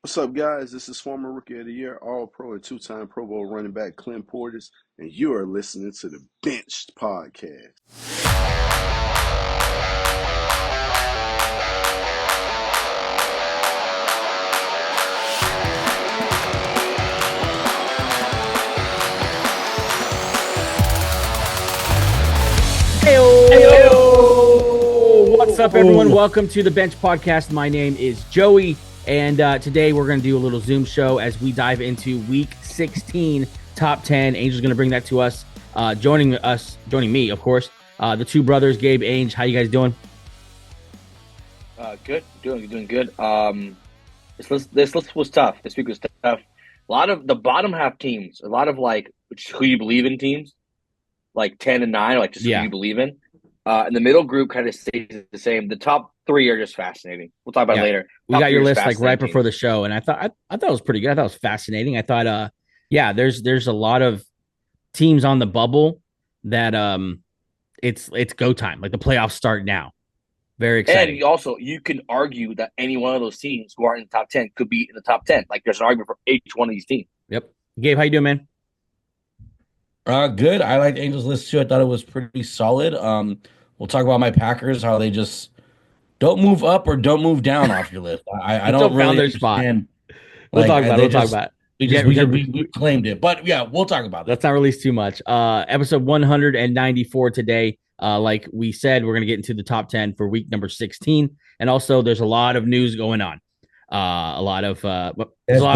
What's up, guys? This is former Rookie of the Year, All-Pro and two-time Pro Bowl running back Clint Portis, and you are listening to the Benched Podcast. Heyo! What's up, everyone? Welcome to the Bench Podcast. My name is Joey, and today we're going to do a little Zoom show as we dive into Week 16 Top 10. Angel's going to bring that to us. Joining me, of course, the two brothers, Gabe, Ainge. How you guys doing? Good, doing good. This list was tough. This week was tough. A lot of the bottom half teams, a lot of like who you believe in teams, like 10 and 9, like just who you believe in. And the middle group kind of stays the same. The top three are just fascinating. We'll talk about it later. We got your list like right before the show, and I thought it was pretty good. I thought it was fascinating. I thought, there's a lot of teams on the bubble that it's go time. Like the playoffs start now. Very exciting. And you can argue that any one of those teams who aren't in the top 10 could be in the top 10. Like there's an argument for each one of these teams. Yep. Gabe, how you doing, man? Good. I liked Angel's list too. I thought it was pretty solid. We'll talk about my Packers, how they just don't move up or don't move down off your list. I don't really understand. We'll talk about it. We claimed it, but yeah, we'll talk about that. Let's not release too much. Episode 194 today. Like we said, we're gonna get into the top 10 for week number 16, and also there's a lot of news going on. There's a lot of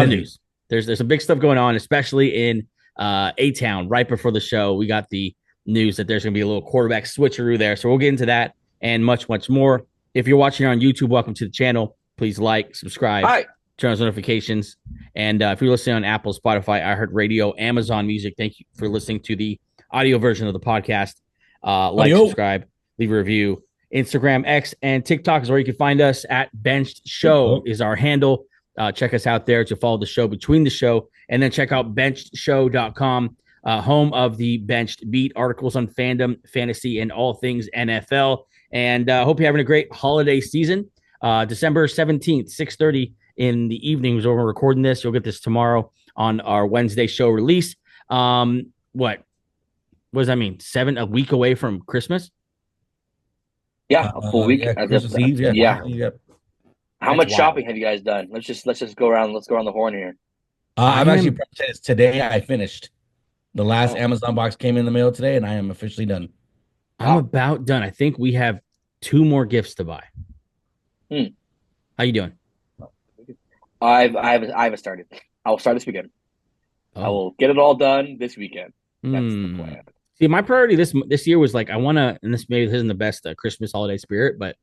news. There's some big stuff going on, especially in A-Town. Right before the show, we got the news that there's going to be a little quarterback switcheroo there. So we'll get into that and much, much more. If you're watching on YouTube, welcome to the channel. Please like, subscribe, turn on notifications. And if you're listening on Apple, Spotify, iHeartRadio, Amazon Music, thank you for listening to the audio version of the podcast. Subscribe, leave a review. Instagram, X, and TikTok is where you can find us at Benched Show is our handle. Check us out there to follow the show between the show. And then check out benchedshow.com. Home of the Benched Beat, articles on fandom, fantasy, and all things NFL. And hope you're having a great holiday season. December 17th, 6:30 in the evening is when we're recording this. You'll get this tomorrow on our Wednesday show release. What does that mean? A week away from Christmas? Yeah, a full week. Christmas Eve. Yeah. How much shopping have you guys done? Let's just go around. Let's go around the horn here. I'm actually today. I finished. The last Amazon box came in the mail today, and I am officially done. I'm about done. I think we have 2 more gifts to buy. How you doing? I haven't started. I will start this weekend. I will get it all done this weekend. That's the plan. See, my priority this year was like I want to, and this isn't the best Christmas holiday spirit, but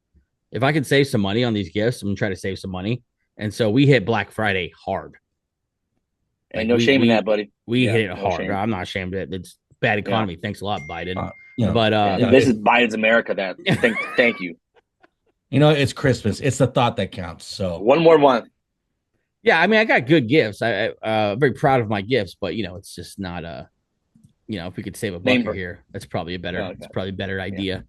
if I could save some money on these gifts, I'm gonna try to save some money. And so we hit Black Friday hard. Ain't no shame in that, buddy. We hit it hard. Shame. I'm not ashamed of it. It's bad economy. Yeah. Thanks a lot, Biden. This is Biden's America. Thank you. You know, it's Christmas. It's the thought that counts. So one more month. Yeah, I mean, I got good gifts. I'm very proud of my gifts, but it's just not if we could save a buck here, that's probably a better. It's probably a better idea.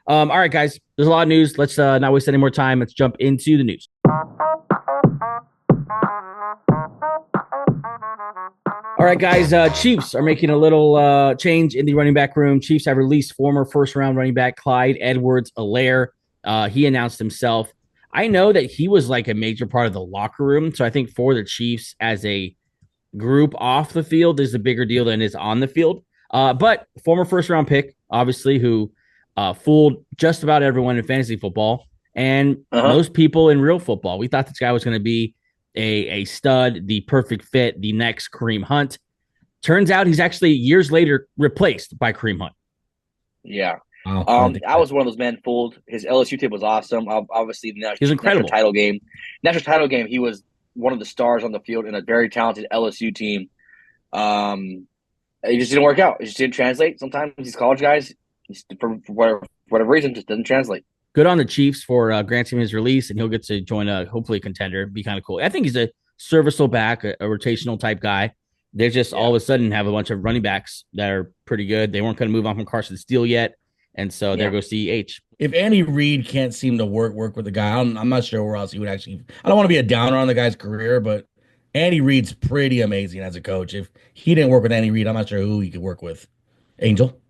Yeah. All right, guys. There's a lot of news. Let's not waste any more time. Let's jump into the news. All right, guys, Chiefs are making a little change in the running back room. Chiefs have released former first-round running back Cyde-Edwards Hellaire. He announced himself. I know that he was like a major part of the locker room, so I think for the Chiefs as a group off the field is a bigger deal than is on the field. But former first-round pick, obviously, who fooled just about everyone in fantasy football and most people in real football. We thought this guy was going to be a stud, the perfect fit, the next Kareem Hunt. Turns out he's actually years later replaced by Kareem Hunt. Yeah. I was one of those men fooled. His LSU tape was awesome. Obviously, the national title game. He was one of the stars on the field in a very talented LSU team. It just didn't work out. It just didn't translate. Sometimes these college guys, for whatever reason, just doesn't translate. Good on the Chiefs for granting him his release, and he'll get to join hopefully a contender. It'd be kind of cool. I think he's a serviceable back, a rotational type guy. They just all of a sudden have a bunch of running backs that are pretty good. They weren't going to move on from Carson Steele yet, and so there goes CEH. If Andy Reid can't seem to work with the guy, I'm not sure where else he would actually. I don't want to be a downer on the guy's career, but Andy Reid's pretty amazing as a coach. If he didn't work with Andy Reid, I'm not sure who he could work with. Angel?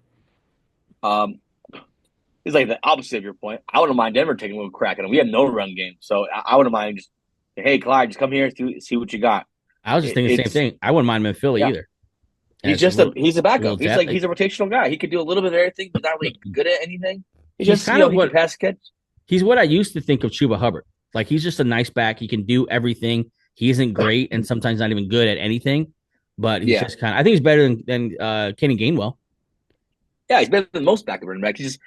It's like the opposite of your point. I wouldn't mind Denver taking a little crack at him. We have no run game, so I wouldn't mind just, hey, Clyde, just come here and see what you got. I was just thinking the same thing. I wouldn't mind him in Philly either. He's just he's a backup. He's a rotational guy. He could do a little bit of everything, but not really good at anything. He's just kind of what pass catch. He's what I used to think of Chuba Hubbard. Like, he's just a nice back. He can do everything. He isn't great and sometimes not even good at anything, but he's just kind of. I think he's better than Kenny Gainwell. Yeah, he's better than most backup running backs. He's just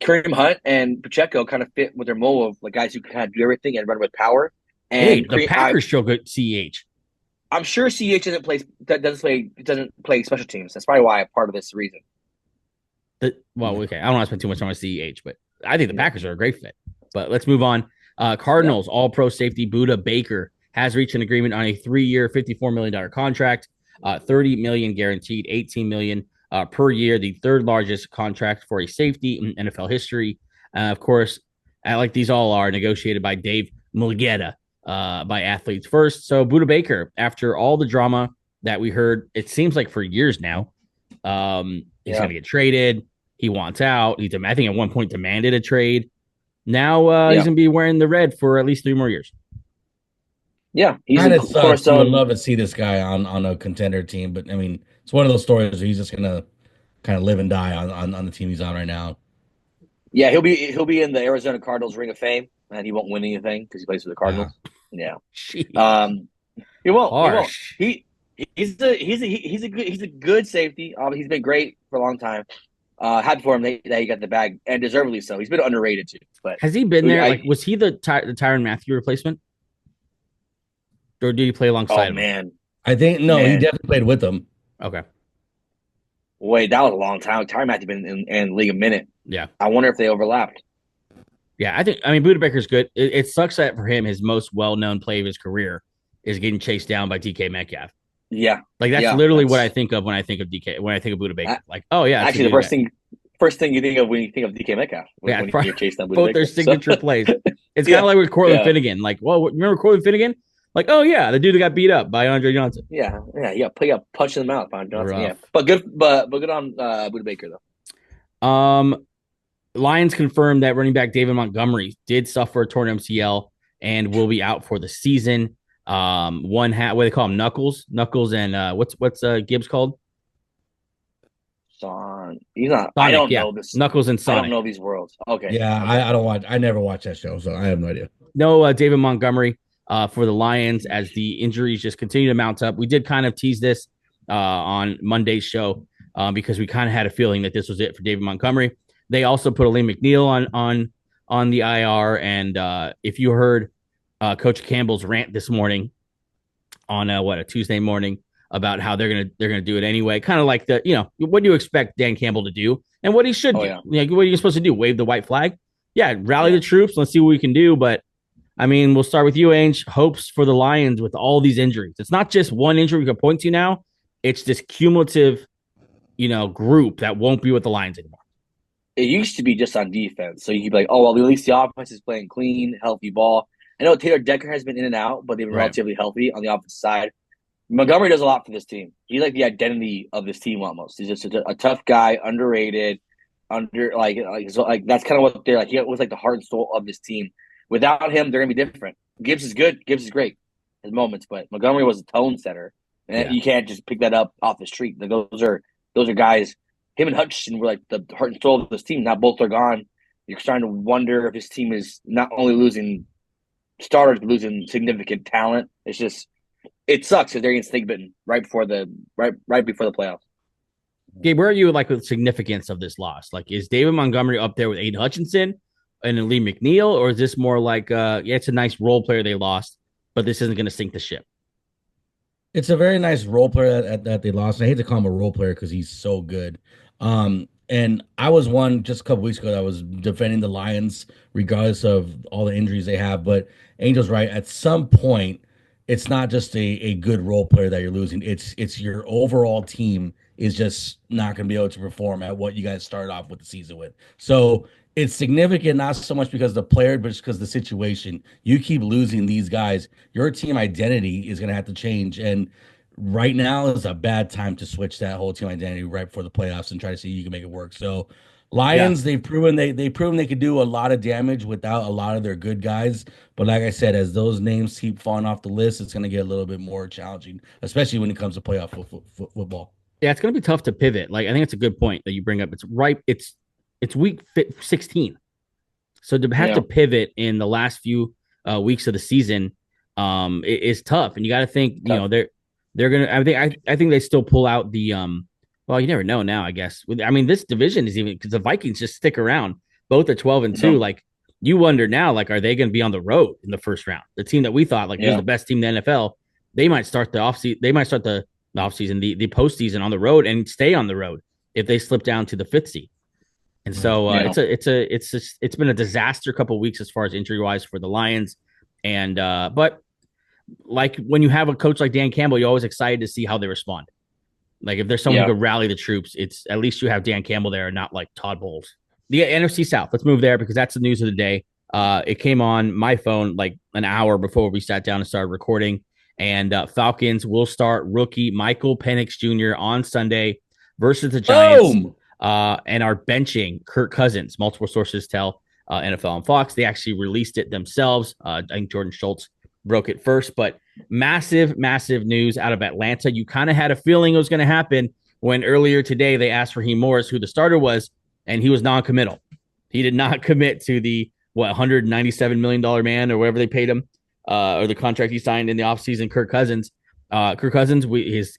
Kareem Hunt and Pacheco kind of fit with their mold of like guys who can kind of do everything and run with power. And the Packers show good CEH. I'm sure CEH doesn't play special teams. That's probably why part of this reason. Okay. I don't want to spend too much time on CEH, but I think the Packers are a great fit. But let's move on. Cardinals All-Pro safety Budda Baker has reached an agreement on a 3-year, $54 million contract, $30 million guaranteed, $18 million per year, the third largest contract for a safety in NFL history. Of course, like these all are negotiated by Dave Mulgeta. By Athletes First. So Budda Baker, after all the drama that we heard, it seems like for years now, he's going to get traded. He wants out. I think at one point demanded a trade. Now he's going to be wearing the red for at least 3 more years. Yeah, he's kind of sucks. I would love to see this guy on a contender team, but I mean, it's one of those stories where he's just going to kind of live and die on the team he's on right now. Yeah, he'll be in the Arizona Cardinals Ring of Fame, and he won't win anything because he plays for the Cardinals. Yeah. He won't. He's a good safety. He's been great for a long time. Happy for him that he got the bag, and deservedly so. He's been underrated too. But has he been there? Was he the Tyrann Mathieu replacement, or did he play alongside him? Man, I think no. He definitely played with him. Okay. Wait, that was a long time. Tyrann Mathieu been in league a minute. Yeah. I wonder if they overlapped. Yeah, I mean, Budda Baker's good. It sucks that for him, his most well-known play of his career is getting chased down by DK Metcalf. Yeah. Like, that's literally what I think of when I think of Budda Baker. Like, oh, yeah. Actually, the first thing you think of when you think of DK Metcalf. When you're chased down both their signature plays. It's kind of like with Cortland Finnegan. Like, well, remember Cortland Finnegan? Like, oh, yeah, the dude that got beat up by Andre Johnson. Yeah, he got punched in the mouth by Andre Johnson. Rough. Yeah. But good on Budda Baker, though. Lions confirmed that running back David Montgomery did suffer a torn MCL and will be out for the season. What do they call him? Knuckles, and what's Gibbs called? He's not. Sonic, I don't know this. Knuckles and Sonic. I don't know these worlds. Okay. Yeah, I don't watch. I never watched that show, so I have no idea. No, David Montgomery for the Lions as the injuries just continue to mount up. We did kind of tease this on Monday's show because we kind of had a feeling that this was it for David Montgomery. They also put Elaine McNeil on the IR, and if you heard Coach Campbell's rant this morning on a Tuesday morning about how they're gonna do it anyway, kind of like what do you expect Dan Campbell to do and what he should do? Yeah. Like, what are you supposed to do? Wave the white flag? Yeah, rally the troops. Let's see what we can do. But I mean, we'll start with you, Ainge. Hopes for the Lions with all these injuries. It's not just one injury we can point to now. It's this cumulative, group that won't be with the Lions anymore. It used to be just on defense. So you could be like, oh, well, at least the offense is playing clean, healthy ball. I know Taylor Decker has been in and out, but they've been relatively healthy on the offensive side. Montgomery does a lot for this team. He's like the identity of this team almost. He's just a tough guy, underrated, that's kind of what they're like. He was like the heart and soul of this team. Without him, they're going to be different. Gibbs is good. Gibbs is great at moments, but Montgomery was a tone setter. And you can't just pick that up off the street. Those are guys. Him and Hutchinson were like the heart and soul of this team. Now both are gone. You're starting to wonder if this team is not only losing starters, but losing significant talent. It sucks if they're getting snake bitten right before the playoffs. Gabe, where are you with the significance of this loss? Like, is David Montgomery up there with Aiden Hutchinson and Lee McNeil, or is this more like it's a nice role player they lost, but this isn't going to sink the ship? It's a very nice role player that they lost. And I hate to call him a role player because he's so good. And I was one just a couple weeks ago that was defending the Lions regardless of all the injuries they have. But Angel's right. At some point, it's not just a good role player that you're losing. It's your overall team is just not going to be able to perform at what you guys started off with the season with. So it's significant not so much because of the player, but just because of the situation. You keep losing these guys, your team identity is going to have to change. And right now is a bad time to switch that whole team identity right before the playoffs and try to see if you can make it work. So Lions, they've proven they've proven they could do a lot of damage without a lot of their good guys. But like I said, as those names keep falling off the list, it's going to get a little bit more challenging, especially when it comes to playoff football. Yeah, it's going to be tough to pivot. Like I think it's a good point that you bring up. It's week 16. So to have to pivot in the last few weeks of the season is tough. And you got to think, you know, they're going to I think they still pull out the well, you never know now, I guess. I mean, this division is even because the Vikings just stick around. Both are 12-2. Like you wonder now, like, are they going to be on the road in the first round? The team that we thought like was the best team in the NFL, they might start the offseason. They might start the offseason, the postseason on the road and stay on the road if they slip down to the 5th seed. And so it's been a disaster couple of weeks as far as injury wise for the Lions. And but like when you have a coach like Dan Campbell, you're always excited to see how they respond. Like if there's someone who could rally the troops, it's at least you have Dan Campbell there and not like Todd Bowles. The NFC South, let's move there because that's the news of the day. It came on my phone like an hour before we sat down and started recording. And Falcons will start rookie Michael Penix Jr. on Sunday versus the Giants. Boom! And are benching Kirk Cousins. Multiple sources tell NFL and Fox. They actually released it themselves. I think Jordan Schultz broke it first, but massive news out of Atlanta. You kind of had a feeling it was going to happen when earlier today they asked Raheem Morris, who the starter was, and he was non-committal. He did not commit to the $197 million man or whatever they paid him, or the contract he signed in the offseason. Kirk Cousins,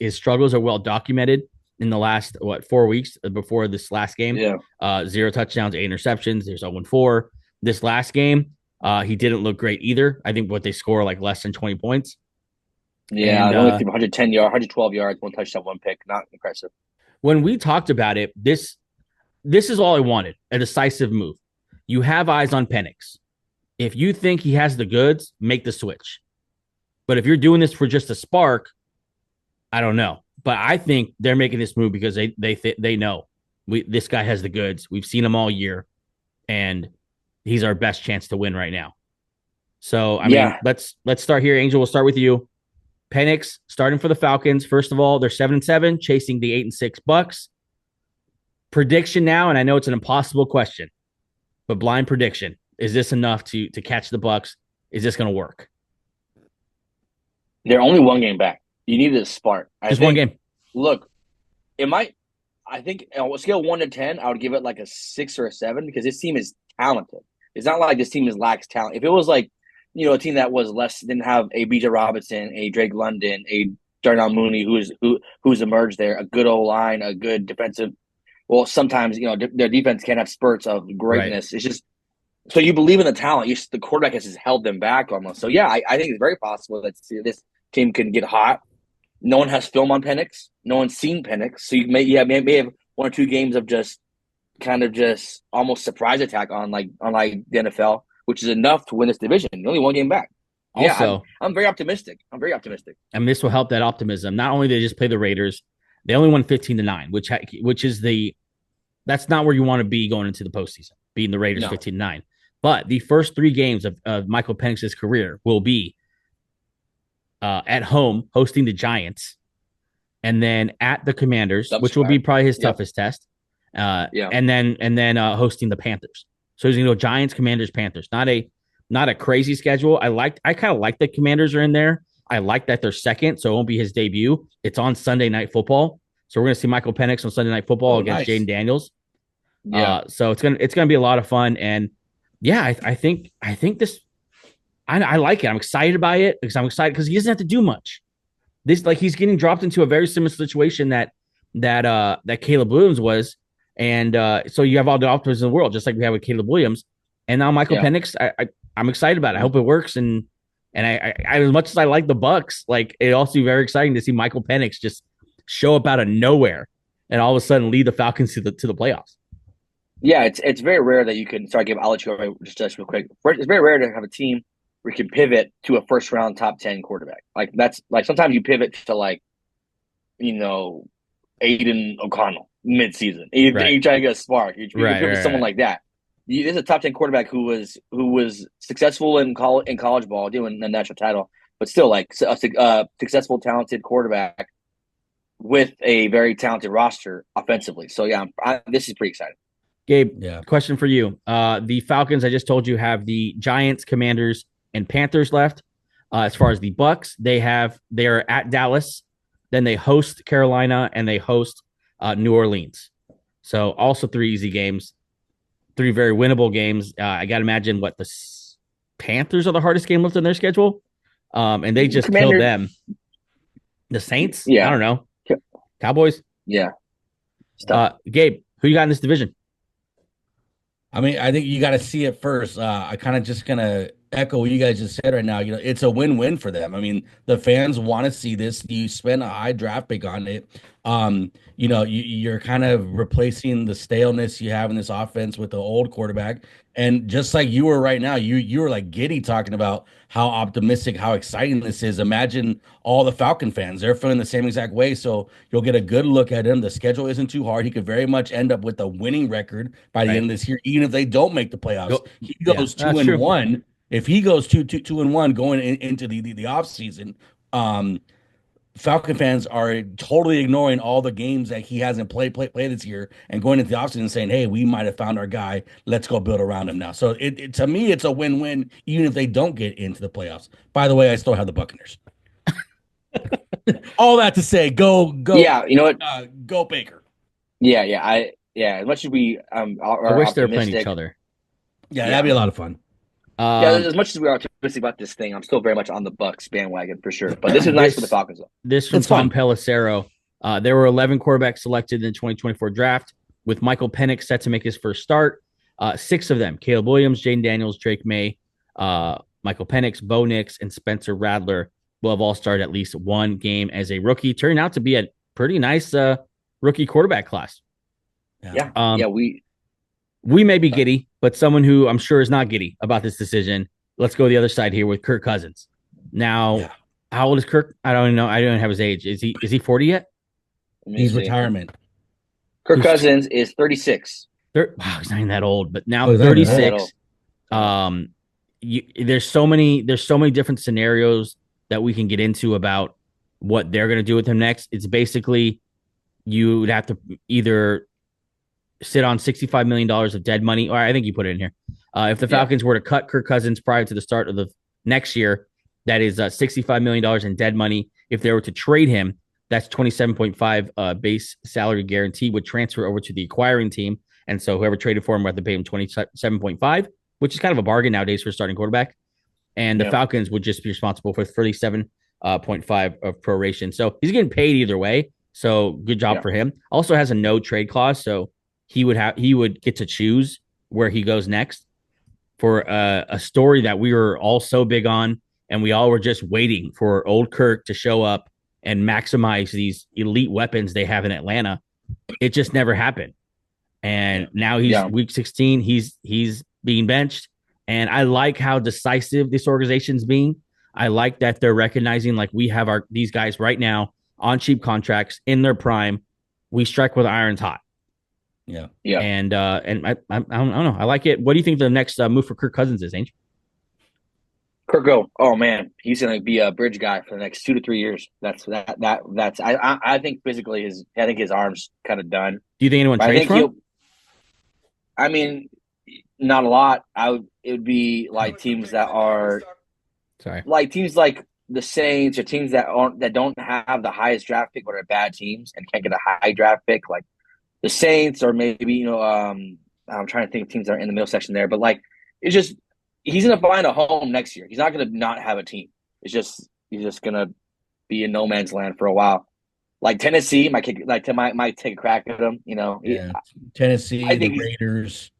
his struggles are well documented. In the last 4 weeks before this last game, 0 touchdowns, 8 interceptions. There's 0-4. This last game, he didn't look great either. I think what they score like less than 20 points. Yeah, and, only 110 yards, 112 yards, 1 touchdown, 1 pick. Not impressive. When we talked about it, this is all I wanted: a decisive move. You have eyes on Penix. If you think he has the goods, make the switch. But if you're doing this for just a spark, I don't know. But I think they're making this move because they know this guy has the goods. We've seen him all year, and he's our best chance to win right now. So I mean, let's start here. Angel, we'll start with you. Penix starting for the Falcons. First of all, they're 7-7, chasing the 8-6 Bucks. Prediction now, and I know it's an impossible question, but blind prediction: is this enough to catch the Bucks? Is this going to work? They're only 1 game back. You need a spark. Just 1 game. Look, I think on a scale 1 to 10, I would give it like a 6 or a 7 because this team is talented. It's not like this team lacks talent. If it was like, you know, a team that was less, didn't have a B.J. Robinson, a Drake London, a Darnell Mooney who's emerged there, a good O-line, a good defensive. Well, sometimes, you know, their defense can have spurts of greatness. Right. It's just so you believe in the talent. The quarterback has just held them back almost. So yeah, I think it's very possible that this team can get hot. No one has film on Penix. No one's seen Penix. So you may have 1 or 2 games of just almost surprise attack on the NFL, which is enough to win this division. Only 1 game back. Also, I'm very optimistic. And this will help that optimism. Not only did they just play the Raiders, they only won 15-9, which is that's not where you want to be going into the postseason, beating the Raiders 15-9. But the first 3 games of Michael Penix's career will be at home hosting the Giants, and then at the Commanders, which will be probably his toughest test. And then hosting the Panthers. So he's going to go Giants, Commanders, Panthers. Not a crazy schedule. I kind of like the Commanders are in there. I like that they're second, so it won't be his debut. It's on Sunday Night Football, so we're going to see Michael Penix on Sunday Night Football against Jaden Daniels. So it's gonna be a lot of fun, and I think this. I like it. I'm excited by it because he doesn't have to do much. He's getting dropped into a very similar situation that Caleb Williams was, and so you have all the optimism in the world, just like we have with Caleb Williams, and now Michael Penix. I'm excited about it. I hope it works, and I as much as I like the Bucks, like it also be very exciting to see Michael Penix just show up out of nowhere and all of a sudden lead the Falcons to the playoffs. Yeah, it's very rare that you can. Sorry, I'll let you go just real quick. It's very rare to have a team where you can pivot to a first round top 10 quarterback. Like that's like sometimes you pivot to like, you know, Aiden O'Connell mid-season. You try to get a spark. You pivot to someone like that. There's a top 10 quarterback who was successful in college ball, doing the national title, but still like a successful, talented quarterback with a very talented roster offensively. So yeah, this is pretty exciting. Gabe, question for you. The Falcons, I just told you, have the Giants, Commanders, and Panthers left. As far as the Bucs, they are at Dallas, then they host Carolina, and they host New Orleans. So also 3 easy games, 3 very winnable games. I got to imagine what the Panthers are the hardest game left in their schedule, and they just killed them. The Saints, I don't know. Cowboys, Gabe, who you got in this division? I mean, I think you got to see it first. I kind of just gonna echo what you guys just said right now. You know, it's a win-win for them. I mean, the fans want to see this. You spend a high draft pick on it. You know, you're kind of replacing the staleness you have in this offense with the old quarterback. And just like you were right now, you were like giddy talking about how optimistic, how exciting this is. Imagine all the Falcon fans; they're feeling the same exact way. So you'll get a good look at him. The schedule isn't too hard. He could very much end up with a winning record by the end of this year, even if they don't make the playoffs. He goes 2-1. If he goes 2-1 going into the off season, Falcon fans are totally ignoring all the games that he hasn't played this year and going into the offseason and saying, hey, we might have found our guy. Let's go build around him now. So to me, it's a win-win, even if they don't get into the playoffs. By the way, I still have the Buccaneers. All that to say, go. Yeah, you know what? Go Baker. Yeah. As much as we I wish they were playing each other. Yeah, that'd be a lot of fun. As much as we are optimistic about this thing, I'm still very much on the Bucs bandwagon for sure. But this is nice for the Falcons, though. This from Tom Pelissero. There were 11 quarterbacks selected in the 2024 draft, with Michael Penix set to make his first start. 6 of them: Caleb Williams, Jaden Daniels, Drake May, Michael Penix, Bo Nix, and Spencer Rattler will have all started at least one game as a rookie. Turned out to be a pretty nice rookie quarterback class. We may be giddy, but someone who I'm sure is not giddy about this decision. Let's go the other side here with Kirk Cousins. Now, how old is Kirk? I don't know. I don't have his age. Is he 40 yet? He's retirement. Kirk Cousins is 36. Wow, he's not even that old, but now 36. There's so many different scenarios that we can get into about what they're going to do with him next. It's basically you would have to either sit on $65 million of dead money, or I think you put it in here. If the Falcons were to cut Kirk Cousins prior to the start of the next year, that is $65 million in dead money. If they were to trade him, that's 27.5 base salary guarantee would transfer over to the acquiring team. And so whoever traded for him would have to pay him 27.5, which is kind of a bargain nowadays for a starting quarterback. And the Falcons would just be responsible for 37.5 of proration. So he's getting paid either way. So good job for him. Also has a no trade clause. So he would get to choose where he goes next. For a story that we were all so big on, and we all were just waiting for old Kirk to show up and maximize these elite weapons they have in Atlanta. It just never happened. And now he's week 16. He's being benched. And I like how decisive this organization's being. I like that they're recognizing, like, we have these guys right now on cheap contracts in their prime. We strike with irons hot. Yeah. And I don't know. I like it. What do you think the next move for Kirk Cousins is, Ainge? Oh man, he's going to be a bridge guy for the next 2 to 3 years. I think physically his arm's kind of done. Do you think anyone trades for him? I mean, not a lot. It would be like teams that are like teams like the Saints, or teams that don't have the highest draft pick, but are bad teams and can't get a high draft pick, like the Saints, or maybe, I'm trying to think of teams that are in the middle section there. But like, it's just, he's going to find a home next year. He's not going to not have a team. He's just going to be in no man's land for a while. Like Tennessee might take a crack at him. Tennessee, the Raiders.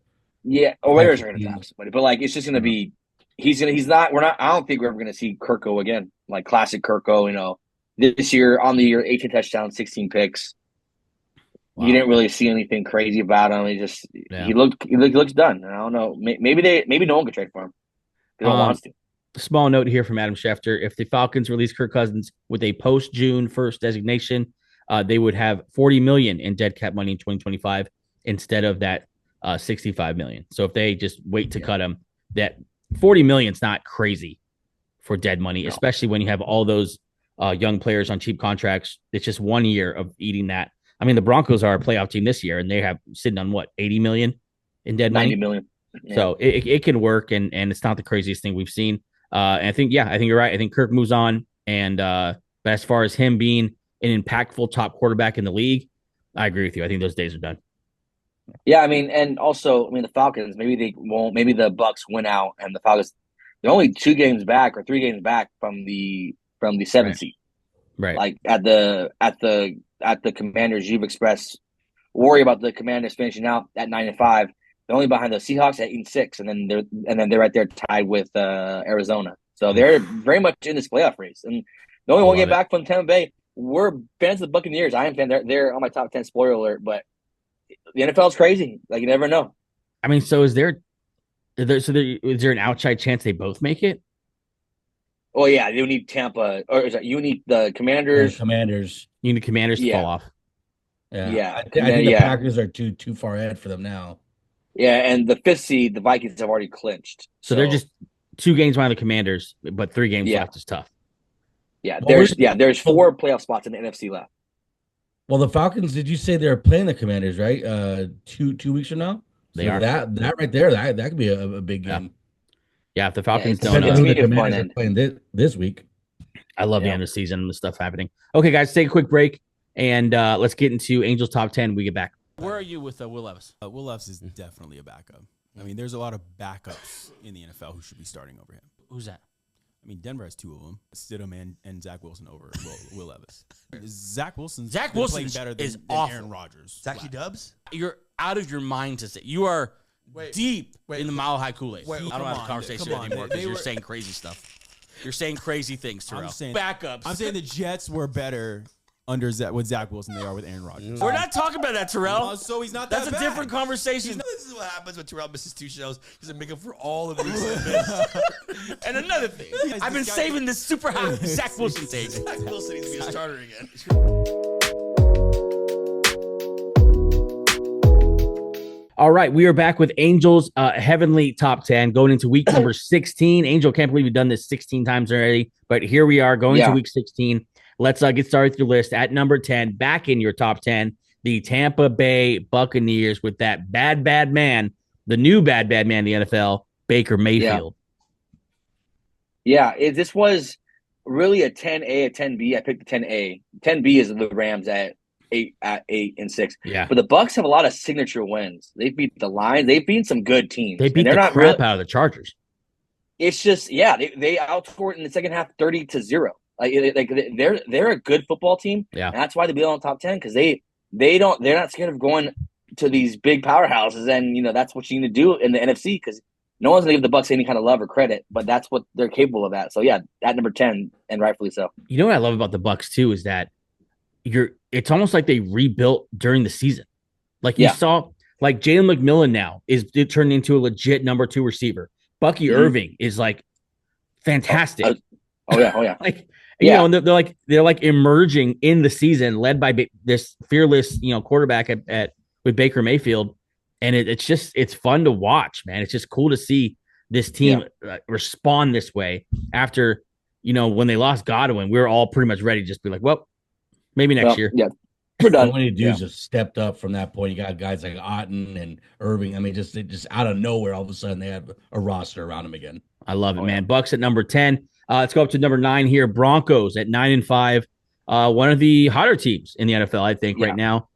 Yeah, Raiders are going to draft somebody, but like, it's just going to be. I don't think we're ever going to see Kirk go again. Like classic Kirk go. This year on the year, 18 touchdowns, 16 picks. Wow. You didn't really see anything crazy about him. He looks done. I don't know. Maybe no one could trade for him. They don't want to. Small note here from Adam Schefter: if the Falcons release Kirk Cousins with a post-June 1st designation, they would have $40 million in dead cap money in 2025 instead of that $65 million. So if they just wait to cut him, that $40 million is not crazy for dead money, especially when you have all those young players on cheap contracts. It's just 1 year of eating that. I mean, the Broncos are a playoff team this year, and they have sitting on what, 80 million in dead money? 90 million. Yeah. So it can work, and it's not the craziest thing we've seen. And I think you're right. I think Kirk moves on, and but as far as him being an impactful top quarterback in the league, I agree with you. I think those days are done. Yeah, I mean, and also, I mean, the Falcons, maybe they won't. Maybe the Bucs win out, and the Falcons, they're only 2 games back or 3 games back from the 7th seed. Right. Like at the Commanders, you've expressed worry about the Commanders finishing out at 9-5. They're only behind the Seahawks at 8-6, and then they're right there tied with Arizona. So they're very much in this playoff race. And the only one game back from Tampa Bay. We're fans of the Buccaneers. I am fan. They're on my top 10. Spoiler alert, but the NFL is crazy. Like, you never know. I mean, so is there an outside chance they both make it? Oh yeah, you need Tampa, or is that you need the Commanders? You need Commanders to fall off. Yeah. I think the Packers are too far ahead for them now. Yeah, and the 5th seed, the Vikings have already clinched. So they're just 2 games behind the Commanders, but 3 games left is tough. Yeah, there's 4 playoff spots in the NFC left. Well, the Falcons, did you say they're playing the Commanders, right? 2 weeks from now? They are. That right there, that could be a big game. Yeah, if the Falcons don't know. The Commanders are playing this week. I love the end of the season and the stuff happening. Okay, guys, take a quick break, and let's get into Angels top 10 when we get back. Where are you with Will Levis? Will Levis is definitely a backup. I mean, there's a lot of backups in the NFL who should be starting over him. Who's that? I mean, Denver has 2 of them: Stidham and Zach Wilson over Will Levis. Zach Wilson playing better than Aaron Rodgers. Zachy Dubs? You're out of your mind to say. You are deep in the Mile High Kool-Aid. I don't have a conversation anymore because you're saying crazy stuff. You're saying crazy things, Terrell. Backups. I'm saying the Jets were better with Zach Wilson than they are with Aaron Rodgers. We're not talking about that, Terrell. So he's not That's that a bad. different conversation. This is what happens when Terrell misses 2 shows. He doesn't make up for all of these. And another thing, I've been saving this super hot Zach Wilson take. Zach Wilson needs to be a starter again. All right, we are back with Angels Heavenly Top 10 going into week number 16. Angel, can't believe we've done this 16 times already, but here we are going to week 16. Let's get started with your list. At number 10, back in your top 10, the Tampa Bay Buccaneers with that bad man, the new bad man in the NFL, Baker Mayfield. Yeah, this was really a 10A, a 10B. I picked the 10A. 10B is the Rams at 8-6. Yeah. But the Bucs have a lot of signature wins. They beat the Lions. They've beaten some good teams. They beat the crap out of the Chargers. It's just, they outscored in the second half 30-0. Like they're a good football team. Yeah. And that's why they belong in the top 10, because they're not scared of going to these big powerhouses, and that's what you need to do in the NFC, because no one's gonna give the Bucs any kind of love or credit, but that's what they're capable of at. So yeah, at number 10, and rightfully so. You know what I love about the Bucs too is that it's almost like they rebuilt during the season. Like you saw, like Jalen McMillan now it turned into a legit number 2 receiver. Bucky Irving is like fantastic. Oh yeah. And they're like emerging in the season, led by this fearless quarterback with Baker Mayfield, and it's fun to watch, man. It's just cool to see this team respond this way after when they lost Godwin. We were all pretty much ready to just be like, well, maybe next year. Yeah, we're done. So many dudes just stepped up from that point. You got guys like Otten and Irving. I mean, just out of nowhere, all of a sudden they have a roster around them again. I love it, man. Bucks at number 10. Let's go up to number 9 here. Broncos at 9-5. One of the hotter teams in the NFL, I think, right now.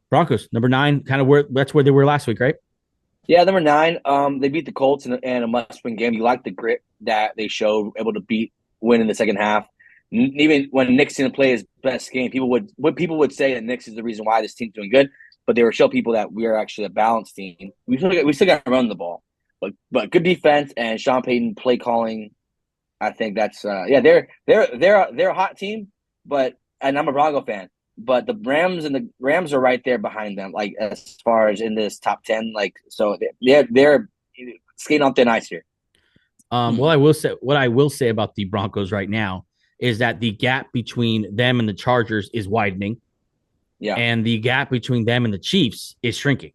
Broncos, number 9, kind of that's where they were last week, right? Yeah, number 9. They beat the Colts in a must-win game. You like the grit that they showed, able to win in the second half. Even when Nick's didn't play his best game, people would say that Nick's is the reason why this team's doing good. But they were show people that we are actually a balanced team. We still got to run the ball, but good defense and Sean Payton play calling. I think that's they're a hot team, and I'm a Bronco fan, but the Rams are right there behind them, like as far as in this top 10, like, so they're skating on thin ice here. What I will say about the Broncos right now is that the gap between them and the Chargers is widening. Yeah. And the gap between them and the Chiefs is shrinking.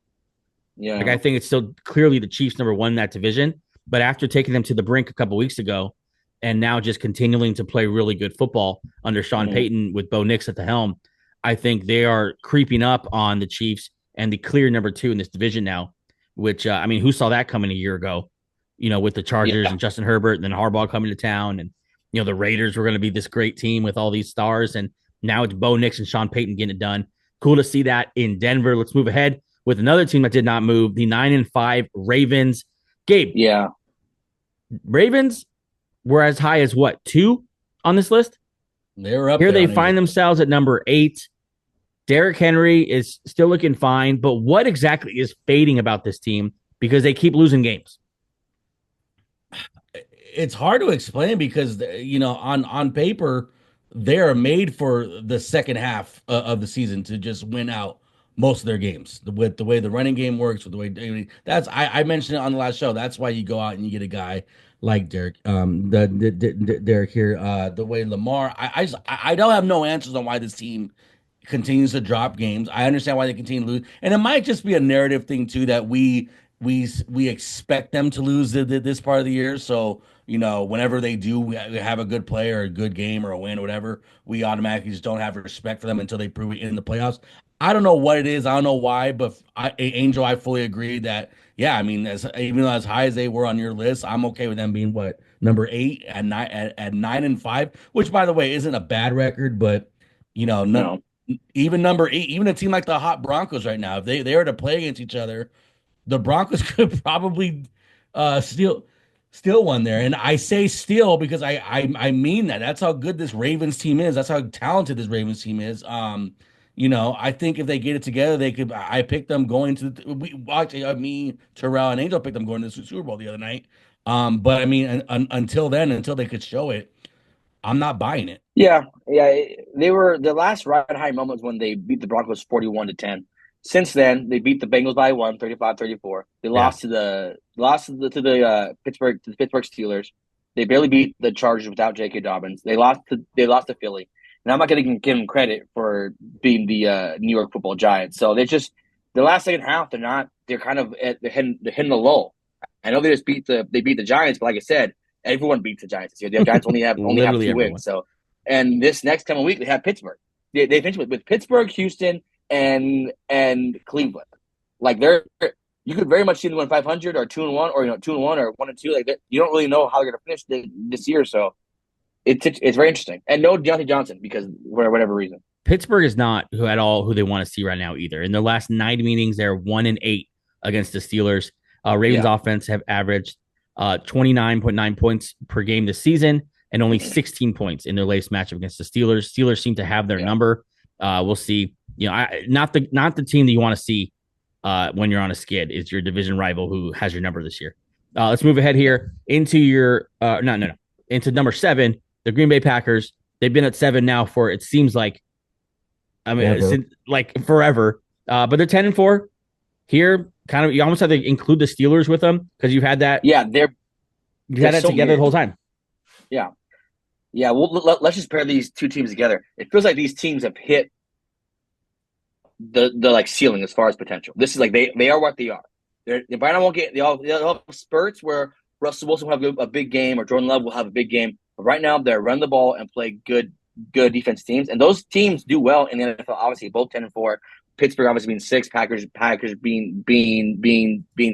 Yeah. Like, I think it's still clearly the Chiefs number one in that division. But after taking them to the brink a couple weeks ago, and now just continuing to play really good football under Sean Payton with Bo Nix at the helm, I think they are creeping up on the Chiefs and the clear number two in this division now, which, I mean, who saw that coming a year ago, with the Chargers and Justin Herbert and then Harbaugh coming to town, and, the Raiders were going to be this great team with all these stars. And now it's Bo Nix and Sean Payton getting it done. Cool to see that in Denver. Let's move ahead with another team that did not move, the 9-5 Ravens. Gabe. Yeah. Ravens were as high as what, 2 on this list? They're up here. They find themselves at number 8. Derrick Henry is still looking fine, but what exactly is fading about this team because they keep losing games? It's hard to explain because, on paper, they are made for the second half of the season to just win out most of their games with the way the running game works, with the way I mentioned it on the last show. That's why you go out and you get a guy like Derrick, Derrick here, the way Lamar. I don't have no answers on why this team continues to drop games. I understand why they continue to lose, and it might just be a narrative thing too that we expect them to lose this part of the year. So whenever they do have a good play or a good game or a win or whatever, we automatically just don't have respect for them until they prove it in the playoffs. I don't know what it is. I don't know why, but Angel, I fully agree that, yeah, I mean, even though as high as they were on your list, I'm okay with them being number 8 at 9-5, which, by the way, isn't a bad record, but no. Even number 8, even a team like the hot Broncos right now, if they were to play against each other, the Broncos could probably steal one there. And I say steal because I mean that. That's how good this Ravens team is. That's how talented this Ravens team is. I think if they get it together, they could. I picked them going to me, Terrell, and Angel picked them going to the Super Bowl the other night. But I mean, until then, until they could show it, I'm not buying it. Yeah. They were the last ride high moments when they beat the Broncos 41-10. Since then, they beat the Bengals by 1, 35-34. They lost to the Pittsburgh Steelers. They barely beat the Chargers without J.K. Dobbins. They lost to Philly. And I'm not going to give them credit for being the New York Football Giants. So they just the last second half, they're kind of they're hitting the lull. I know they beat the Giants, but like I said, everyone beats the Giants this year. The Giants only have 2 wins. So, and this next coming week they have Pittsburgh. They finish with Pittsburgh, Houston, and Cleveland. Like you could very much see them win 500 or 2-1 or 2-1 or 1-2. Like you don't really know how they're going to finish this year. So it's very interesting. And no Deontay Johnson because for whatever reason. Pittsburgh is not at all who they want to see right now either. In their last 9 meetings, they're 1-8 against the Steelers. Ravens offense have averaged 29.9 points per game this season and only 16 points in their latest matchup against the Steelers. Steelers seem to have their number. We'll see. Not the team that you want to see when you're on a skid is your division rival who has your number this year. Let's move ahead here into your into number 7, the Green Bay Packers. They've been at 7 now for it seems like forever. But they're 10-4 here. Kind of, you almost have to include the Steelers with them because you've had that. Yeah, you've had that so together weird. The whole time. Yeah. Well, let's just pair these two teams together. It feels like these teams have hit the like ceiling as far as potential. This is like they are what they are. They might not get they'll have spurts where Russell Wilson will have a big game or Jordan Love will have a big game. But right now they're run the ball and play good defense teams, and those teams do well in the NFL. Obviously, both 10-4. Pittsburgh obviously being 6, Packers being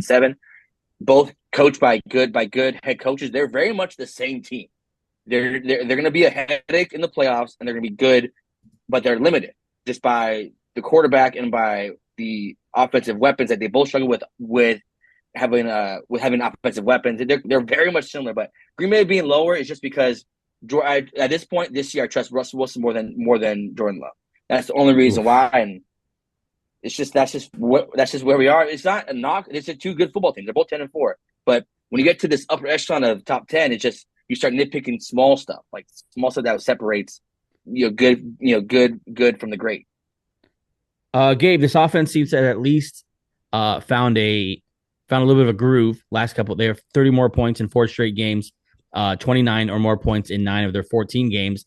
7. Both coached by good head coaches. They're very much the same team. They're going to be a headache in the playoffs, and they're going to be good, but they're limited just by the quarterback and by the offensive weapons that they both struggle with having offensive weapons. They're very much similar, but Green Bay being lower is just because at this point this year I trust Russell Wilson more than Jordan Love. That's the only reason why, and that's just where we are. It's not a knock. It's just 2 good football teams. They're both 10-4, but when you get to this upper echelon of top 10, it's just you start nitpicking small stuff that separates good from the great. Gabe, this offense seems to have at least found a little bit of a groove. Last couple, they have 30 more points in 4 straight games, 29 or more points in 9 of their 14 games.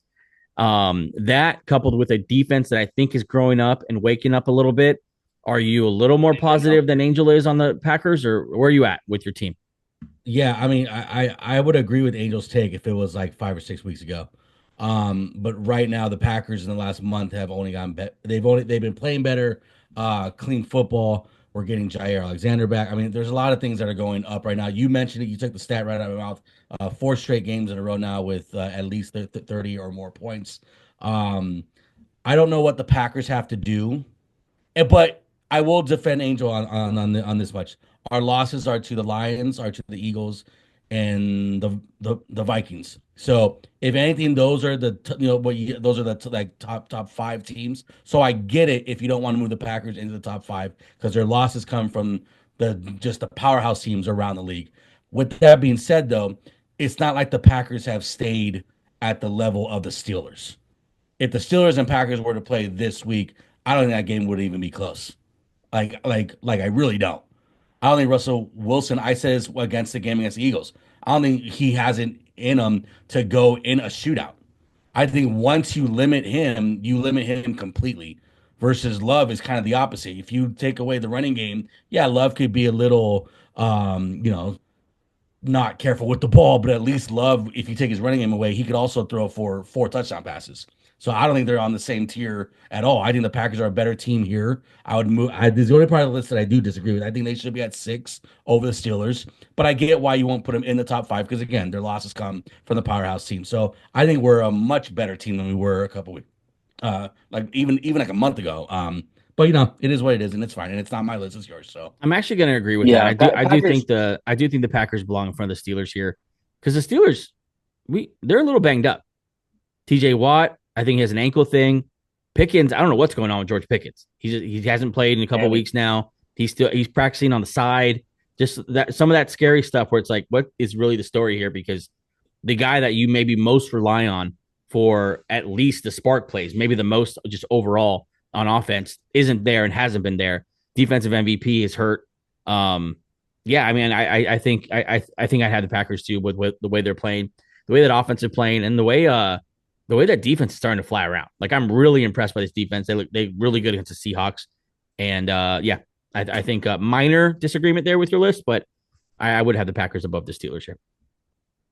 That coupled with a defense that I think is growing up and waking up a little bit. Are you a little more positive than Angel is on the Packers, or where are you at with your team? Yeah, I mean, I would agree with Angel's take if it was like 5 or 6 weeks ago. But right now the Packers in the last month have only gotten better. They've been playing better, clean football. We're getting Jair Alexander back. I mean, there's a lot of things that are going up right now. You mentioned it. You took the stat right out of my mouth. 4 straight games in a row now with at least 30 or more points. I don't know what the Packers have to do, but I will defend Angel on this much. Our losses are to the Lions, are to the Eagles, and the Vikings. So if anything, those are those are the like top 5 teams. So I get it if you don't want to move the Packers into the top 5 because their losses come from the powerhouse teams around the league. With that being said, though, it's not like the Packers have stayed at the level of the Steelers. If the Steelers and Packers were to play this week, I don't think that game would even be close. Like I really don't. I don't think Russell Wilson, I said this against the game against the Eagles. I don't think he has it in him to go in a shootout. I think once you limit him completely. Versus Love is kind of the opposite. If you take away the running game, yeah, Love could be a little not careful with the ball, but at least Love, if you take his running game away, he could also throw for 4 touchdown passes. So I don't think they're on the same tier at all. I think the Packers are a better team here. I would move. This is the only part of the list that I do disagree with. I think they should be at 6 over the Steelers, but I get why you won't put them in the top 5 because again, their losses come from the powerhouse team. So I think we're a much better team than we were a couple weeks, like even like a month ago. But it is what it is, and it's fine. And it's not my list; it's yours. So I'm actually going to agree with that. I do think the Packers belong in front of the Steelers here because the Steelers, they're a little banged up. T.J. Watt, I think he has an ankle thing. Pickens, I don't know what's going on with George Pickens. He hasn't played in a couple weeks now. He's practicing on the side. Just that some of that scary stuff where it's like, what is really the story here? Because the guy that you maybe most rely on for at least the spark plays, maybe the most just overall on offense, isn't there and hasn't been there. Defensive MVP is hurt. Yeah, I mean, I think I think I had the Packers too with the way they're playing, the way that offense is playing, and the way that defense is starting to fly around. Like I'm really impressed by this defense. They're really good against the Seahawks, and I think minor disagreement there with your list, but I would have the Packers above the Steelers here.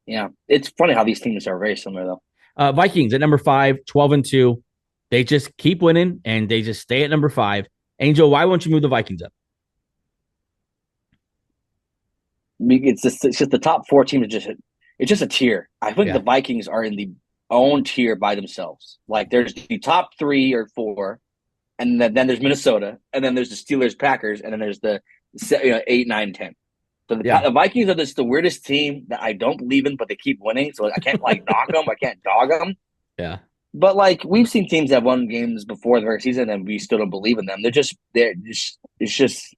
Yeah, it's funny how these teams are very similar though. Vikings at number 5, 12-2. They just keep winning, and they just stay at number 5. Angel, why won't you move the Vikings up? It's just the top 4 teams. It's just a tier. I think the Vikings are in the own tier by themselves. Like there's the top 3 or 4, and then there's Minnesota, and then there's the Steelers, Packers, and then there's the 8, 9, 10. So the Vikings are just the weirdest team that I don't believe in, but they keep winning. So I can't knock them. I can't dog them. Yeah. But we've seen teams that won games before the regular season, and we still don't believe in them. It's just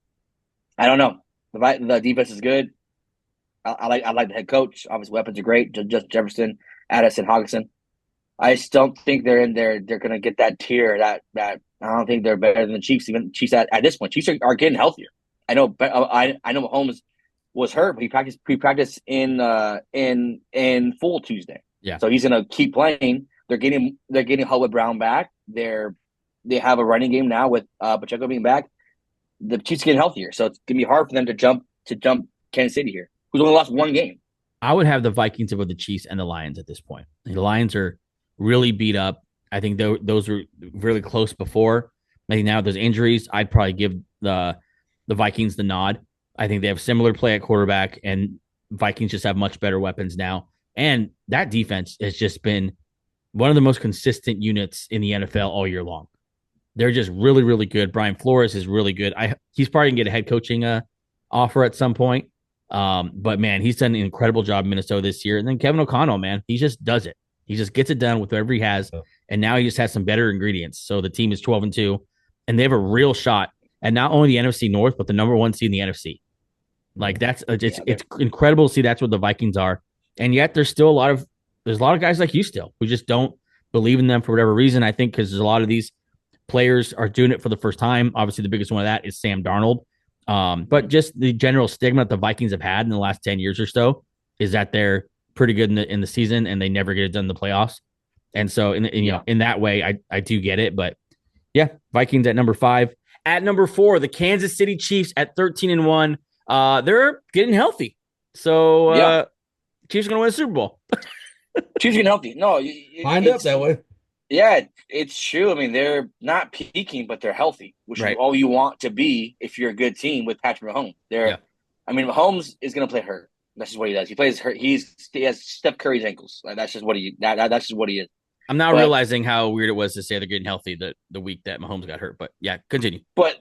I don't know. The defense is good. I like the head coach. Obviously, weapons are great. Justin Jefferson, Addison, Hogginson. I just don't think they're in there. They're going to get that tier. That I don't think they're better than the Chiefs. Even Chiefs at this point, Chiefs are getting healthier. I know. I know Mahomes was hurt, but he practiced in full Tuesday. Yeah. So he's going to keep playing. They're getting Hollywood Brown back. They have a running game now with Pacheco being back. The Chiefs getting healthier, so it's gonna be hard for them to jump Kansas City here, who's only lost 1 game. I would have the Vikings above the Chiefs and the Lions at this point. The Lions are really beat up. I think those were really close before. I think now with those injuries, I'd probably give the Vikings the nod. I think they have similar play at quarterback, and Vikings just have much better weapons now. And that defense has just been one of the most consistent units in the NFL all year long. They're just really, really good. Brian Flores is really good. He's probably going to get a head coaching offer at some point. But, man, he's done an incredible job in Minnesota this year. And then Kevin O'Connell, man, he just does it. He just gets it done with whatever he has. And now he just has some better ingredients. So the team is 12-2, and they have a real shot at not only the NFC North, but the number 1 seed in the NFC. Like it's incredible to see that's what the Vikings are. And yet there's a lot of guys like you still who just don't believe in them for whatever reason. I think because a lot of these players are doing it for the first time. Obviously, the biggest one of that is Sam Darnold. But just the general stigma that the Vikings have had in the last 10 years or so is that they're pretty good in the season and they never get it done in the playoffs. And so in that way, I do get it. But yeah, Vikings at number 5. At number 4, the Kansas City Chiefs at 13-1. They're getting healthy. So Chiefs are going to win a Super Bowl. Chiefs getting healthy. No, lined up that way. Yeah, it's true. I mean, they're not peaking, but they're healthy, which is all you want to be if you're a good team with Patrick Mahomes. I mean, Mahomes is going to play hurt. That's just what he does. He plays hurt. He has Steph Curry's ankles. That's just what he. That's just what he is. I'm now realizing how weird it was to say they're getting healthy the week that Mahomes got hurt. But yeah, continue. But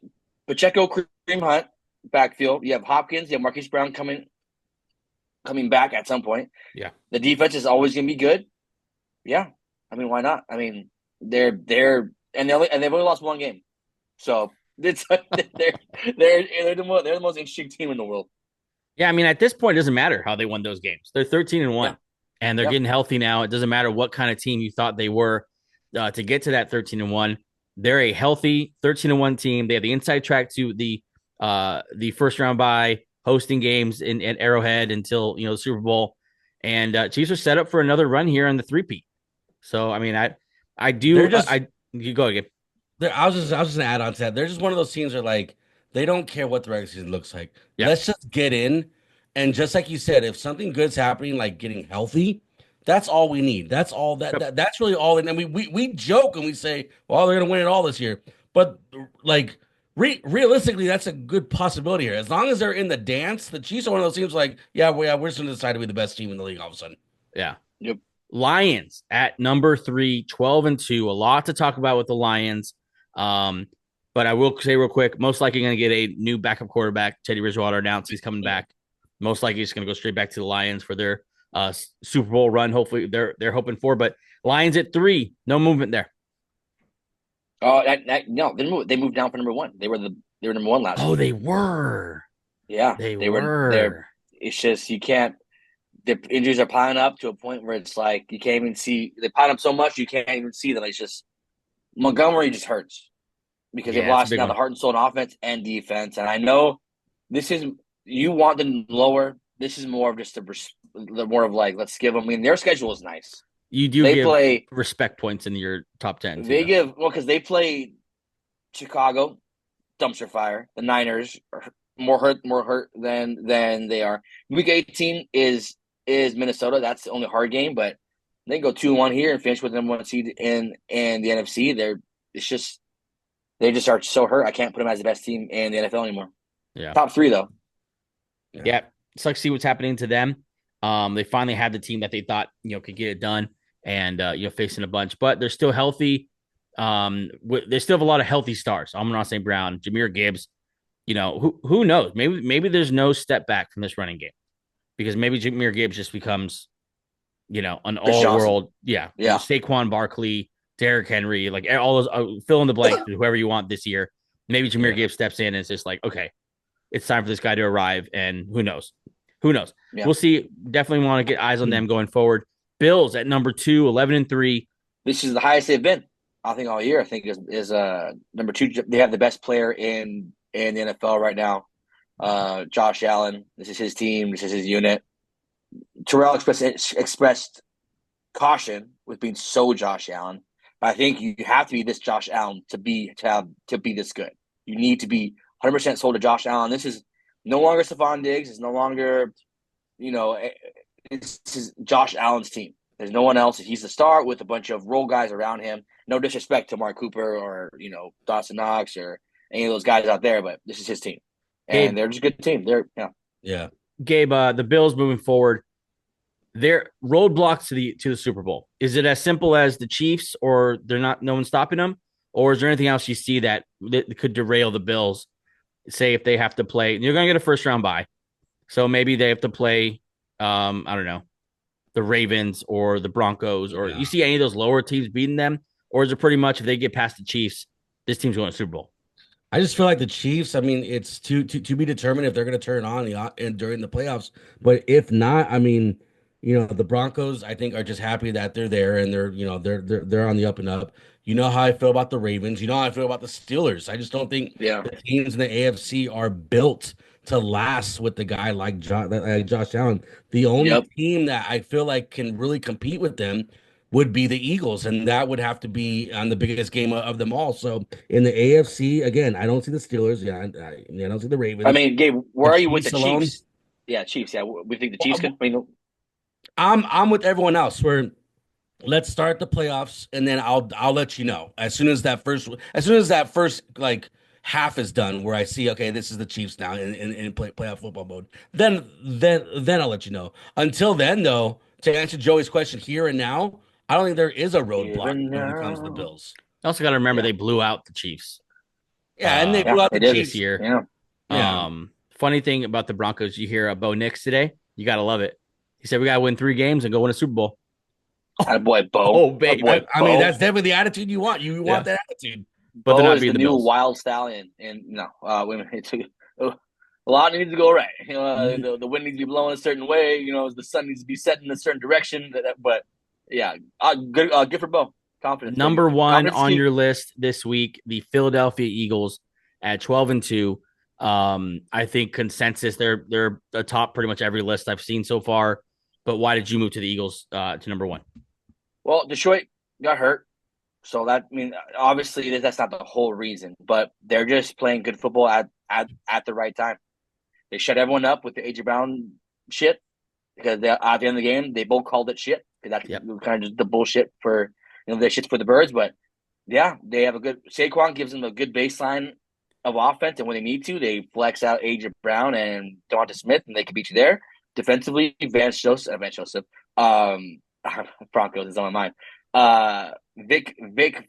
Pacheco, Kareem Hunt, backfield. You have Hopkins. You have Marquise Brown coming back at some point. Yeah, the defense is always going to be good. Yeah, I mean, why not? I mean, they've only lost one game, so they're the most interesting team in the world. Yeah, I mean, at this point, it doesn't matter how they won those games. They're 13-1, and they're getting healthy now. It doesn't matter what kind of team you thought they were to get to that 13-1. They're a healthy 13-1 team. They have the inside track to the first round bye, hosting games in Arrowhead until the Super Bowl, and Chiefs are set up for another run here on the three-peat. So, I mean, you go again. I was just gonna add on to that. They're just one of those teams where like they don't care what the regular season looks like. Yeah. Let's just get in, and just like you said, if something good's happening, like getting healthy, that's all we need. That's all that's really all. And we joke and we say, well, they're gonna win it all this year, but like realistically, that's a good possibility here. As long as they're in the dance, the Chiefs are one of those teams like, we're just gonna decide to be the best team in the league all of a sudden. Yeah. Yep. Lions at number 3, 12-2. A lot to talk about with the Lions. But I will say real quick, most likely going to get a new backup quarterback. Teddy Bridgewater announced he's coming back. Most likely he's going to go straight back to the Lions for their Super Bowl run. Hopefully they're hoping for. But Lions at 3, no movement there. Oh, no, they moved down for number 1. They were number 1 last year. Oh, they were. Yeah, they were. It's just you can't. The injuries are piling up to a point where it's like you can't even see. They pile up so much you can't even see them. It's just Montgomery just hurts because they've lost now the heart and soul in offense and defense. And I know this is you want them lower. This is more of just more of like let's give them. I mean, their schedule is nice. You do give respect points in your top 10. They give because they play Chicago, dumpster fire. The Niners are more hurt than they are. Week 18 is Minnesota. That's the only hard game, but they go 2-1 here and finish with the number 1 seed in the NFC. They just are so hurt. I can't put them as the best team in the NFL anymore. Yeah, top 3 though. Yeah, it's like see what's happening to them. They finally had the team that they thought could get it done, and facing a bunch, but they're still healthy. They still have a lot of healthy stars. Amon-Ra St. Brown, Jahmyr Gibbs. Who knows? Maybe there's no step back from this running game. Because maybe Jahmyr Gibbs just becomes, an all-world, Saquon Barkley, Derrick Henry, like all those fill in the blank, whoever you want this year. Maybe Jahmyr Gibbs steps in and it's just like, okay, it's time for this guy to arrive, and who knows? Yeah. We'll see. Definitely want to get eyes on them going forward. Bills at number 2, 11-3. This is the highest they've been, I think, all year. I think is number 2. They have the best player in the NFL right now. Josh Allen, this is his team, this is his unit. Terrell expressed caution with being so Josh Allen, but I think you have to be this Josh Allen to be this good. You need to be 100% sold to Josh Allen. This is no longer Stephon Diggs. It's no longer, it's Josh Allen's team. There's no one else. He's the star with a bunch of role guys around him. No disrespect to Mark Cooper or Dawson Knox or any of those guys out there, but this is his team. And they're just a good team. Yeah. Gabe, the Bills moving forward, they're roadblocks to the Super Bowl. Is it as simple as the Chiefs, or no one's stopping them, or is there anything else you see that could derail the Bills? Say if they have to play, you're going to get a first round bye, so maybe they have to play, I don't know, the Ravens or the Broncos, or you see any of those lower teams beating them, or is it pretty much if they get past the Chiefs, this team's going to Super Bowl? I just feel like the Chiefs, I mean, it's to be determined if they're going to turn on during the playoffs. But if not, I mean, the Broncos, I think, are just happy that they're there and they're on the up and up. You know how I feel about the Ravens. You know how I feel about the Steelers. I just don't think the teams in the AFC are built to last with the guy like Josh Allen. The only team that I feel like can really compete with them would be the Eagles, and that would have to be on the biggest game of them all. So in the AFC, again, I don't see the Steelers. Yeah, I don't see the Ravens. I mean, Gabe, where The are you with the Chiefs alone? Chiefs? Yeah, Chiefs. Yeah, we think the Chiefs could. I mean, I'm with everyone else. Where let's start the playoffs, and then I'll let you know as soon as that first like half is done, where I see, okay, this is the Chiefs now in playoff football mode. Then I'll let you know. Until then, though, to answer Joey's question, here and now, I don't think there is a roadblock when it comes to the Bills. I also got to remember they blew out the Chiefs. Yeah, and they blew out the Chiefs this year. Yeah. Funny thing about the Broncos, you hear Bo Nix today. You got to love it. He said we got to win 3 games and go win a Super Bowl. Boy, Bo. Oh, baby. I mean, that's definitely the attitude you want. You want that attitude. But they're Bo not is being the the new Bills. wild stallion, and no, a lot needs to go right. The wind needs to be blowing a certain way. The sun needs to be set in a certain direction. But yeah, good for Bo. Confidence. Number one Confidence on key. your list this week, the Philadelphia Eagles at 12-2. I think consensus they're atop pretty much every list I've seen so far. But why did you move to the Eagles to number 1? Well, Detroit got hurt. So obviously that's not the whole reason, but they're just playing good football at the right time. They shut everyone up with the AJ Brown shit because at the end of the game they both called it shit because that's kind of just the bullshit for the shit's for the birds. But yeah, they have a good Saquon gives them a good baseline of offense, and when they need to, they flex out AJ Brown and Devonta Smith, and they can beat you there defensively. Vance Joseph, Broncos is on my mind. Vic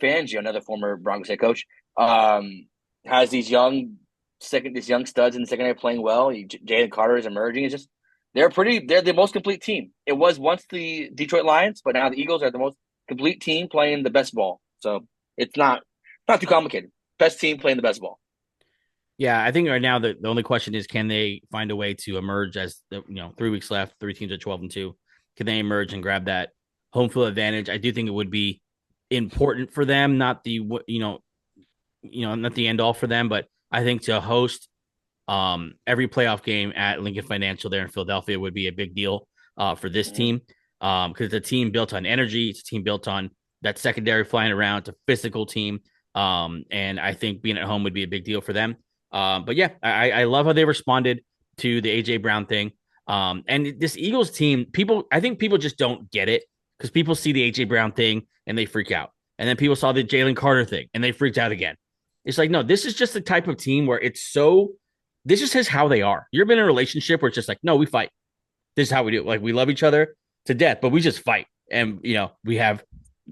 Fangio, another former Broncos head coach, has these young studs in the secondary playing well. Jalen Carter is emerging. It's just they're the most complete team. It was once the Detroit Lions, but now the Eagles are the most complete team playing the best ball. So it's not too complicated. Best team playing the best ball. Yeah, I think right now the only question is, can they find a way to emerge as 3 weeks left, 3 teams at 12-2? Can they emerge and grab that home field advantage? I do think it would be important for them, not the not the end all for them, but I think to host every playoff game at Lincoln Financial there in Philadelphia would be a big deal for this team because it's a team built on energy. It's a team built on that secondary flying around. It's a physical team, and I think being at home would be a big deal for them. But yeah, I love how they responded to the AJ Brown thing. And this Eagles team, I think people just don't get it because people see the AJ Brown thing and they freak out. And then people saw the Jalen Carter thing and they freaked out again. It's like, no, this is just the type of team where this just is how they are. You've been in a relationship where it's just like, no, we fight. This is how we do it. Like, we love each other to death, but we just fight. And, we have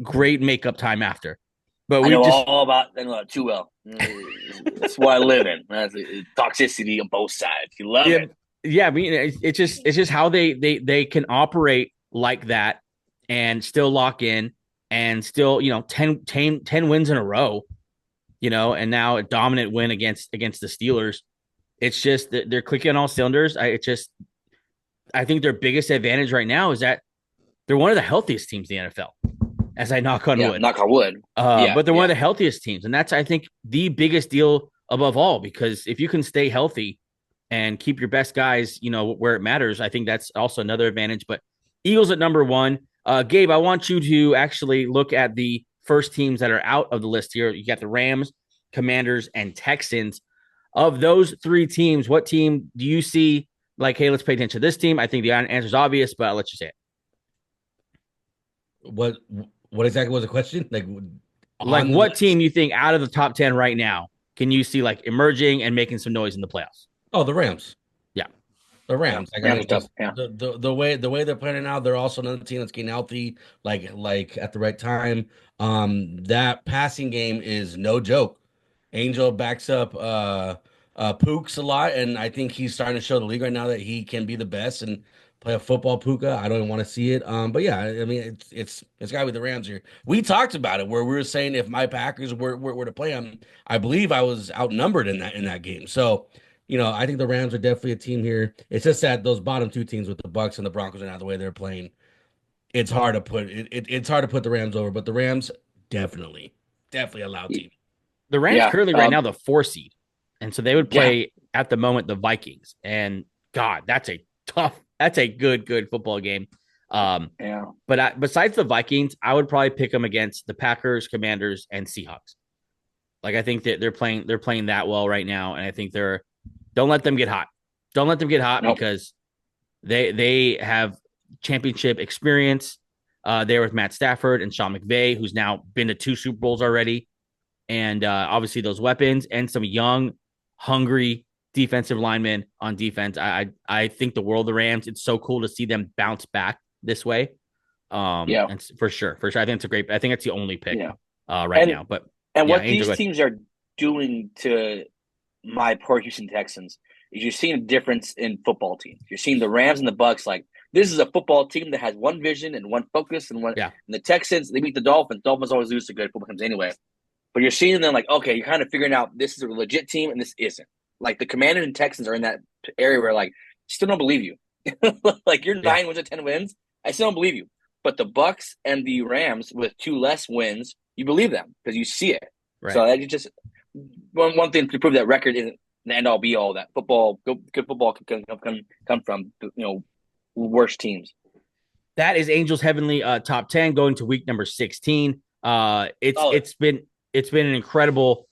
great makeup time after. But I know all about too well. That's what I live in. That's toxicity on both sides. You love it. Yeah, I mean, it's just how they can operate like that and still lock in and still 10 wins in a row, and now a dominant win against the Steelers. It's just that they're clicking on all cylinders. I think their biggest advantage right now is that they're one of the healthiest teams in the NFL. As I knock on wood. Knock on wood. But they're one of the healthiest teams. And that's, I think, the biggest deal above all, because if you can stay healthy and keep your best guys, where it matters, I think that's also another advantage. But Eagles at number 1. Gabe, I want you to actually look at the first teams that are out of the list here. You got the Rams, Commanders, and Texans. Of those 3 teams, what team do you see like, hey, let's pay attention to this team? I think the answer is obvious, but I'll let you say it. What exactly was the question? What team you think out of the top 10 right now can you see like emerging and making some noise in the playoffs? Oh, the Rams. Yeah, the Rams. Yeah. The way they're playing now, they're also another team that's getting healthy, like at the right time. That passing game is no joke. Angel backs up Pooks a lot, and I think he's starting to show the league right now that he can be the best and play a football puka. I don't even want to see it. But yeah, I mean, it's got to be the Rams here. We talked about it where we were saying if my Packers were to play them, I believe I was outnumbered in that game. So, I think the Rams are definitely a team here. It's just that those bottom 2 teams with the Bucs and the Broncos are not the way they're playing. It's hard to put it's hard to put the Rams over, but the Rams definitely a loud team. The Rams currently right now the 4 seed, and so they would play at the moment the Vikings. And God, that's a good football game. But besides the Vikings, I would probably pick them against the Packers, Commanders, and Seahawks. Like, I think that they're playing that well right now, and I think don't let them get hot. Don't let them get hot because they have championship experience there with Matt Stafford and Sean McVay, who's now been to 2 Super Bowls already, and obviously those weapons and some young, hungry defensive linemen on defense. I think the world of the Rams. It's so cool to see them bounce back this way. And for sure. I think it's I think it's the only pick right now. But what these teams are doing to my poor Houston Texans is you're seeing a difference in football teams. You're seeing the Rams and the Bucs, like, this is a football team that has one vision and one focus. And and the Texans, they beat the Dolphins. Dolphins always lose to good football teams anyway. But you're seeing them like, okay, you're kind of figuring out this is a legit team and this isn't. Like, the Commanders and Texans are in that area where, like, still don't believe you. Like, you're 9 wins or 10 wins. I still don't believe you. But the Bucs and the Rams with 2 less wins, you believe them because you see it. Right. So that's just one thing to prove that record isn't the end all be all. That good football can come from worse teams. That is Angels Heavenly top 10 going to week number 16. It's been an incredible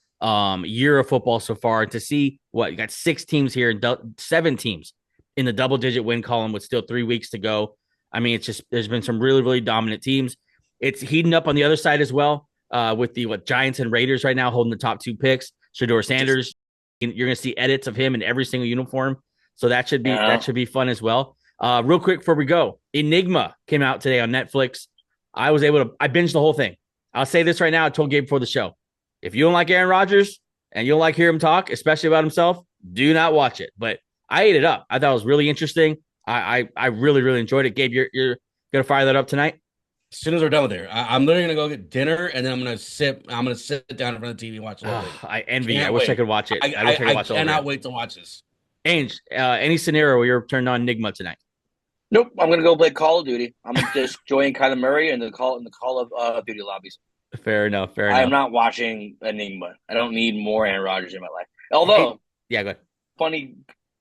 year of football so far. To see you got 6 teams here and 7 teams in the double-digit win column with still 3 weeks to go. I mean, there's been some really, really dominant teams. It's heating up on the other side as well with the Giants and Raiders right now holding the top 2 picks. Shedeur Sanders, you're going to see edits of him in every single uniform, so that should be fun as well. Real quick before we go, Enigma came out today on Netflix. I binged the whole thing. I'll say this right now. I told Gabe before the show. If you don't like Aaron Rodgers and you don't like hear him talk, especially about himself, do not watch it. But I ate it up. I thought it was really interesting. I really, really enjoyed it. Gabe, you're going to fire that up tonight? As soon as we're done with it, I'm literally going to go get dinner, and then I'm going to sit down in front of the TV and watch the whole thing. I envy you. I wish I could watch it. I cannot wait to watch this. Ange, any scenario where you're turned on Enigma tonight? Nope. I'm going to go play Call of Duty. I'm just join Kyler Murray in the Call of Duty lobbies. Fair enough. I'm not watching Enigma. I don't need more Aaron Rodgers in my life. Although, go ahead.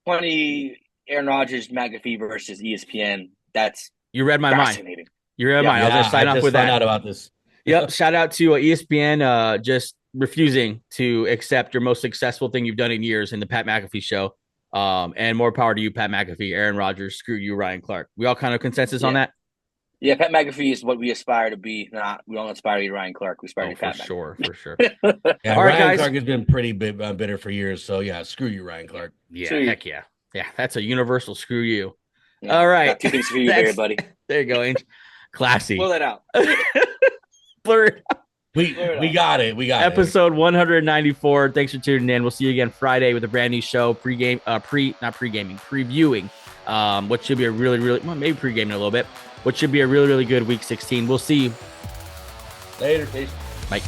Funny Aaron Rodgers, McAfee versus ESPN. That's you read my mind. You read my mind. I was going to sign off with that. Out about this. Yep. Shout out to ESPN just refusing to accept your most successful thing you've done in years in the Pat McAfee show. And more power to you, Pat McAfee, Aaron Rodgers, screw you, Ryan Clark. We all kind of consensus on that? Yeah, Pat McAfee is what we aspire to be. We don't aspire to be Ryan Clark. We aspire to be Pat McAfee. For sure. Yeah, all right, Ryan Clark has been pretty bitter for years. So, yeah, screw you, Ryan Clark. Yeah, heck yeah. Yeah, that's a universal screw you. Yeah, all right. Got 2 things for you there, buddy. There you go, Ange. Classy. Blow that out. Blur it out. We got it. Episode 194. Thanks for tuning in. We'll see you again Friday with a brand new show. Previewing what should be a really, really, maybe pre-gaming a little bit. What should be a really, really good week 16. We'll see you later. Peace. Bye.